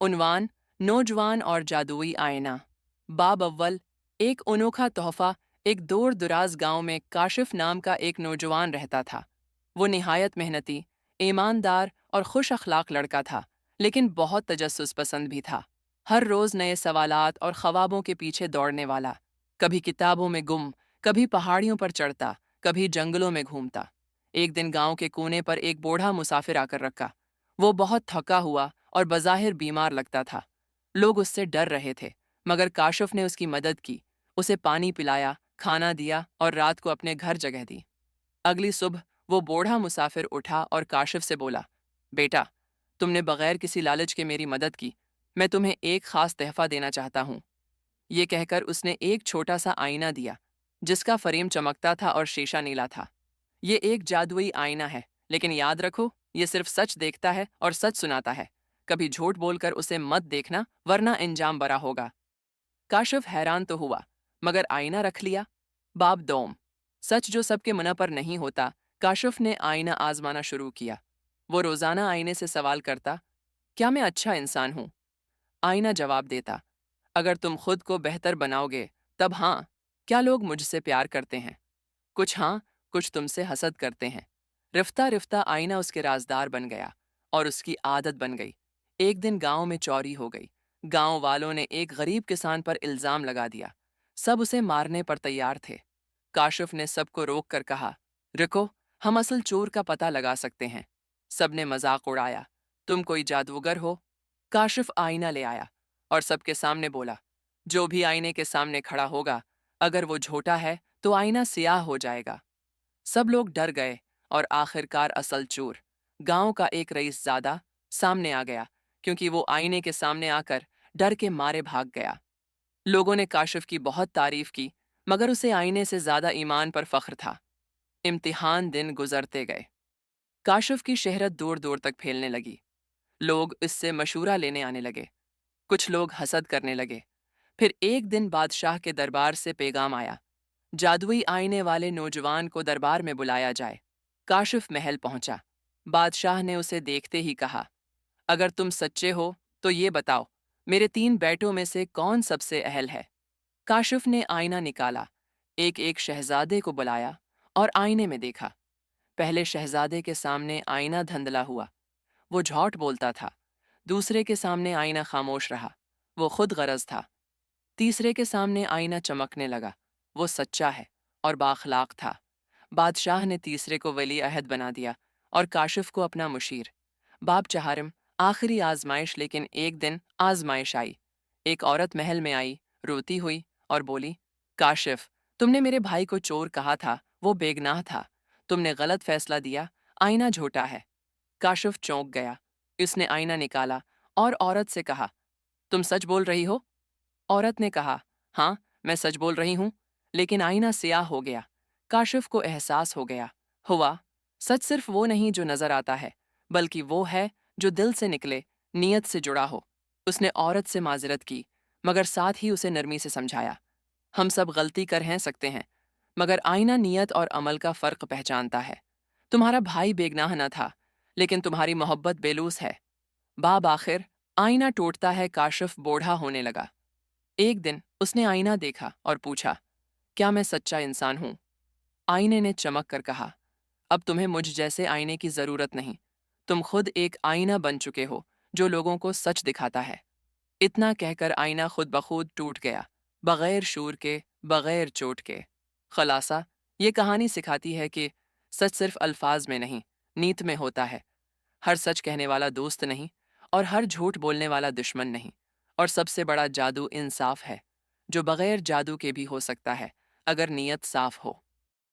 उन्वान नौजवान और जादुई आईना। बाब अव्वल। एक अनोखा तोहफा। एक दूर दराज गांव में काशिफ नाम का एक नौजवान रहता था। वो निहायत मेहनती, ईमानदार और खुश अखलाक लड़का था, लेकिन बहुत तजस्सुस पसंद भी था। हर रोज़ नए सवालात और ख्वाबों के पीछे दौड़ने वाला। कभी किताबों में गुम, कभी पहाड़ियों पर चढ़ता, कभी जंगलों में घूमता। एक दिन गांव के कोने पर एक बूढ़ा मुसाफिर आकर रखा। वो बहुत थका हुआ और बज़ाहिर बीमार लगता था। लोग उससे डर रहे थे, मगर काशिफ ने उसकी मदद की। उसे पानी पिलाया, खाना दिया और रात को अपने घर जगह दी। अगली सुबह वो बूढ़ा मुसाफिर उठा और काशिफ से बोला, बेटा, तुमने बगैर किसी लालच के मेरी मदद की। मैं तुम्हें एक खास तहफ़ा देना चाहता हूँ। ये कहकर उसने एक छोटा सा आईना दिया, जिसका फ्रेम चमकता था और शीशा नीला था। ये एक जादुई आईना है, लेकिन याद रखो, ये सिर्फ सच देखता है और सच सुनाता है। कभी झूठ बोलकर उसे मत देखना, वरना अंजाम बरा होगा। काशिफ हैरान तो हुआ, मगर आईना रख लिया। बाब दोम। सच जो सबके मुंह पर नहीं होता। काशिफ ने आईना आजमाना शुरू किया। वो रोजाना आईने से सवाल करता, क्या मैं अच्छा इंसान हूँ? आईना जवाब देता, अगर तुम खुद को बेहतर बनाओगे, तब हाँ। क्या लोग मुझसे प्यार करते हैं? कुछ हाँ, कुछ तुमसे हसद करते हैं। रिफ्ता रिफ्ता आईना उसके राजदार बन गया और उसकी आदत बन गई। एक दिन गांव में चोरी हो गई। गांव वालों ने एक गरीब किसान पर इल्जाम लगा दिया। सब उसे मारने पर तैयार थे। काशिफ ने सबको रोक कर कहा, रुको, हम असल चोर का पता लगा सकते हैं। सबने मजाक उड़ाया, तुम कोई जादूगर हो? काशिफ आईना ले आया और सबके सामने बोला, जो भी आईने के सामने खड़ा होगा, अगर वो झूठा है तो आईना सियाह हो जाएगा। सब लोग डर गए और आखिरकार असल चोर, गांव का एक रईसजादा, सामने आ गया, क्योंकि वो आईने के सामने आकर डर के मारे भाग गया। लोगों ने काशिफ की बहुत तारीफ की, मगर उसे आईने से ज्यादा ईमान पर फख्र था। इम्तिहान दिन गुजरते गए। काशिफ की शहरत दूर दूर तक फैलने लगी। लोग इससे मशूरा लेने आने लगे। कुछ लोग हसद करने लगे। फिर एक दिन बादशाह के दरबार से पैगाम आया, जादुई आईने वाले नौजवान को दरबार में बुलाया जाए। काशिफ महल पहुंचा। बादशाह ने उसे देखते ही कहा, अगर तुम सच्चे हो तो ये बताओ, मेरे 3 बेटों में से कौन सबसे अहल है? काशिफ ने आईना निकाला, एक एक शहजादे को बुलाया और आईने में देखा। पहले शहजादे के सामने आईना धुंधला हुआ, वो झूठ बोलता था। दूसरे के सामने आईना खामोश रहा, वो खुद गरज था। तीसरे के सामने आईना चमकने लगा, वो सच्चा है और बाखलाक था। बादशाह ने तीसरे को वली अहद बना दिया और काशिफ को अपना मुशीर। बाब चहारम। आखिरी आजमाइश। लेकिन एक दिन आजमाइश आई। एक औरत महल में आई, रोती हुई और बोली, काशिफ, तुमने मेरे भाई को चोर कहा था, वो बेगनाह था। तुमने गलत फैसला दिया, आईना झूठा है। काशिफ चौंक गया। उसने आईना निकाला और औरत से कहा, तुम सच बोल रही हो? औरत ने कहा, हाँ, मैं सच बोल रही हूँ। लेकिन आईना सियाह हो गया। काशिफ को एहसास हो गया, हुआ, सच सिर्फ वो नहीं जो नजर आता है, बल्कि वो है जो दिल से निकले, नीयत से जुड़ा हो। उसने औरत से माजरत की, मगर साथ ही उसे नरमी से समझाया, हम सब गलती कर हैं सकते हैं, मगर आईना नीयत और अमल का फ़र्क पहचानता है। तुम्हारा भाई बेगनाह न था, लेकिन तुम्हारी मोहब्बत बेलूस है। बाब आखिर आईना टूटता है। काशिफ बूढ़ा होने लगा। एक दिन उसने आईना देखा और पूछा, क्या मैं सच्चा इंसान हूँ? आईने ने चमक कर कहा, अब तुम्हें मुझ जैसे आईने की ज़रूरत नहीं। तुम खुद एक आईना बन चुके हो जो लोगों को सच दिखाता है। इतना कहकर आईना खुद बखुद टूट गया, बगैर शूर के, बगैर चोट के। खलासा, ये कहानी सिखाती है कि सच सिर्फ अल्फाज में नहीं, नीयत में होता है। हर सच कहने वाला दोस्त नहीं और हर झूठ बोलने वाला दुश्मन नहीं। और सबसे बड़ा जादू इंसाफ है, जो बगैर जादू के भी हो सकता है, अगर नीयत साफ हो।